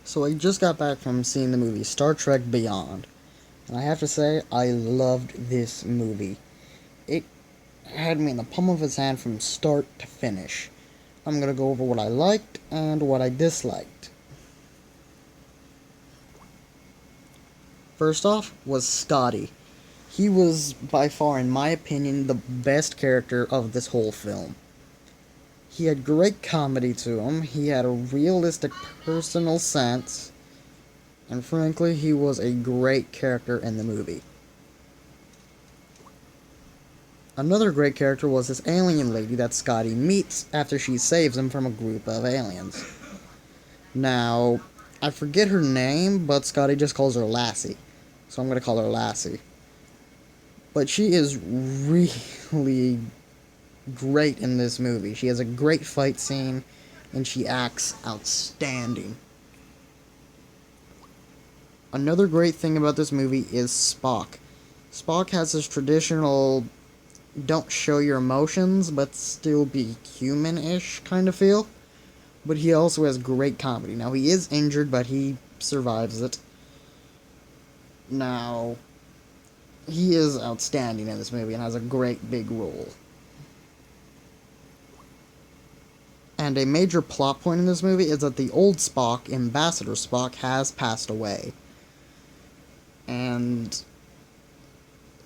So I just got back from seeing the movie Star Trek Beyond, and I have to say, I loved this movie. It had me in the palm of its hand from start to finish. I'm gonna go over what I liked and what I disliked. First off was Scotty. He was by far, in my opinion, the best character of this whole film. He had great comedy to him, he had a realistic personal sense, and frankly, he was a great character in the movie. Another great character was this alien lady that Scotty meets after she saves him from a group of aliens. Now, I forget her name, but Scotty just calls her Lassie, so I'm going to call her Lassie. But she is really great in this movie. She has a great fight scene, and she acts outstanding. Another great thing about this movie is Spock. Spock has this traditional don't show your emotions, but still be human-ish kind of feel. But he also has great comedy. Now, he is injured, but he survives it. Now, he is outstanding in this movie and has a great big role. And a major plot point in this movie is that the old Spock, Ambassador Spock, has passed away. And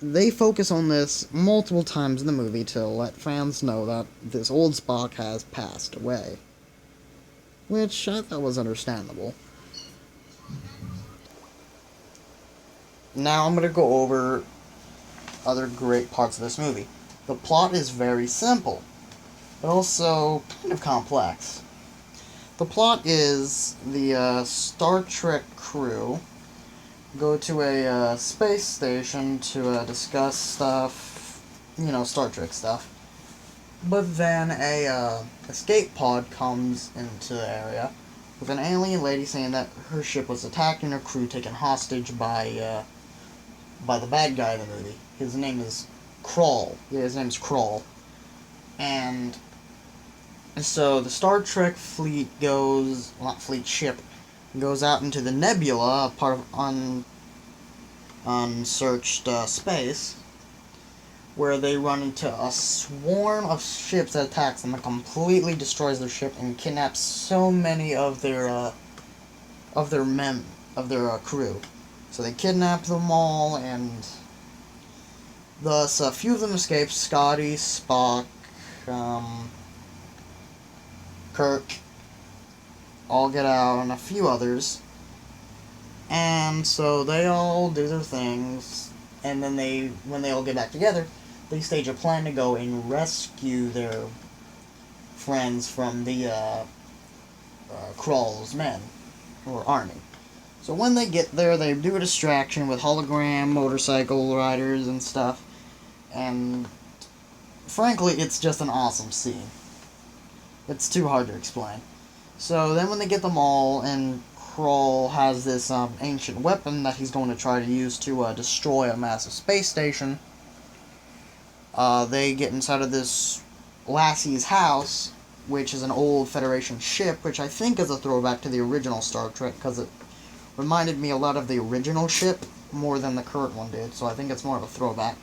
they focus on this multiple times in the movie to let fans know that this old Spock has passed away. Which I thought was understandable. Now I'm going to go over other great parts of this movie. The plot is very simple, but also kind of complex. The plot is the Star Trek crew go to a space station to discuss stuff, Star Trek stuff. But then a escape pod comes into the area with an alien lady saying that her ship was attacked and her crew taken hostage by the bad guy in the movie. His name is Krall. Yeah, his name's Krall. And so the Star Trek fleet ship goes out into the nebula, a part of unsearched space, where they run into a swarm of ships that attacks them and completely destroys their ship and kidnaps so many of their crew. So they kidnap them all, and thus a few of them escape. Scotty, Spock, Kirk, all get out, and a few others. And so they all do their things, and then when they all get back together, they stage a plan to go and rescue their friends from the Krall's men, or army. So when they get there, they do a distraction with hologram motorcycle riders and stuff, and frankly, it's just an awesome scene. It's too hard to explain. So then when they get them all, and Krall has this ancient weapon that he's going to try to use to destroy a massive space station, they get inside of this Lassie's house, which is an old Federation ship, which I think is a throwback to the original Star Trek, because it reminded me a lot of the original ship more than the current one did, so I think it's more of a throwback.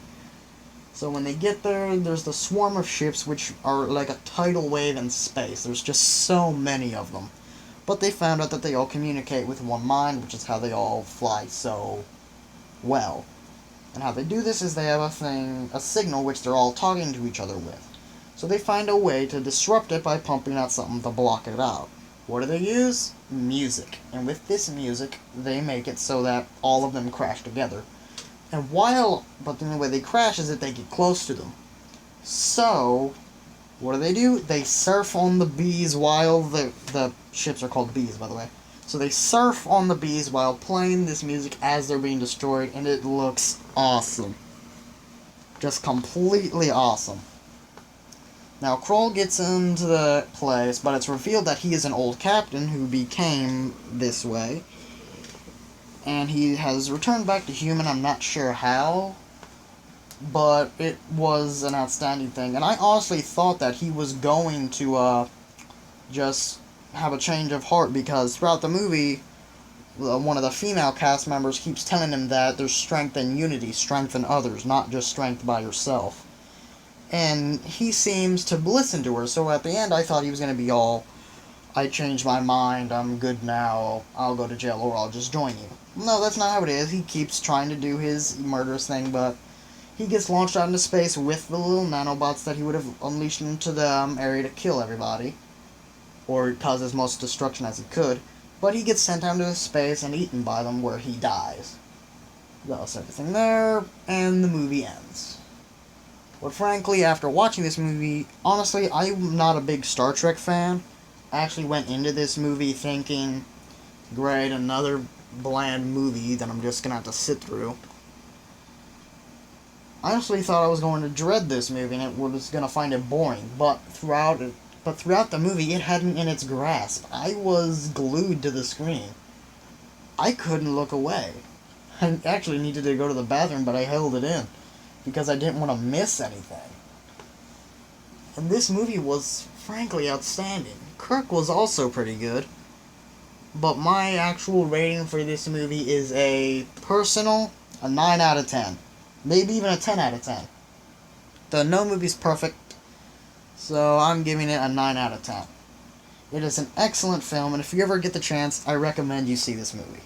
So when they get there, there's the swarm of ships, which are like a tidal wave in space. There's just so many of them. But they found out that they all communicate with one mind, which is how they all fly so well. And how they do this is they have a signal which they're all talking to each other with. So they find a way to disrupt it by pumping out something to block it out. What do they use? Music. And with this music, they make it so that all of them crash together. But the way they crash is that they get close to them. So, what do? They surf on the bees while the ships are called bees, by the way. So they surf on the bees while playing this music as they're being destroyed, and it looks awesome. Just completely awesome. Now, Krall gets into the place, but it's revealed that he is an old captain who became this way. And he has returned back to human, I'm not sure how, but it was an outstanding thing. And I honestly thought that he was going to just have a change of heart, because throughout the movie, one of the female cast members keeps telling him that there's strength in unity, strength in others, not just strength by yourself. And he seems to listen to her, so at the end I thought he was going to be all, I changed my mind, I'm good now, I'll go to jail or I'll just join you. No, that's not how it is. He keeps trying to do his murderous thing, but he gets launched out into space with the little nanobots that he would have unleashed into the area to kill everybody, or cause as much destruction as he could, but he gets sent out into space and eaten by them where he dies. Thus, everything there, and the movie ends. But frankly, after watching this movie, honestly, I'm not a big Star Trek fan. I actually went into this movie thinking, great, another bland movie that I'm just gonna have to sit through. I honestly thought I was going to dread this movie and it was gonna find it boring, but throughout the movie, it had me in its grasp. I was glued to the screen. I couldn't look away. I actually needed to go to the bathroom, but I held it in because I didn't want to miss anything. And this movie was frankly outstanding. Kirk was also pretty good, but my actual rating for this movie is a 9 out of 10. Maybe even a 10 out of 10. No movie's perfect, so I'm giving it a 9 out of 10. It is an excellent film, and if you ever get the chance, I recommend you see this movie.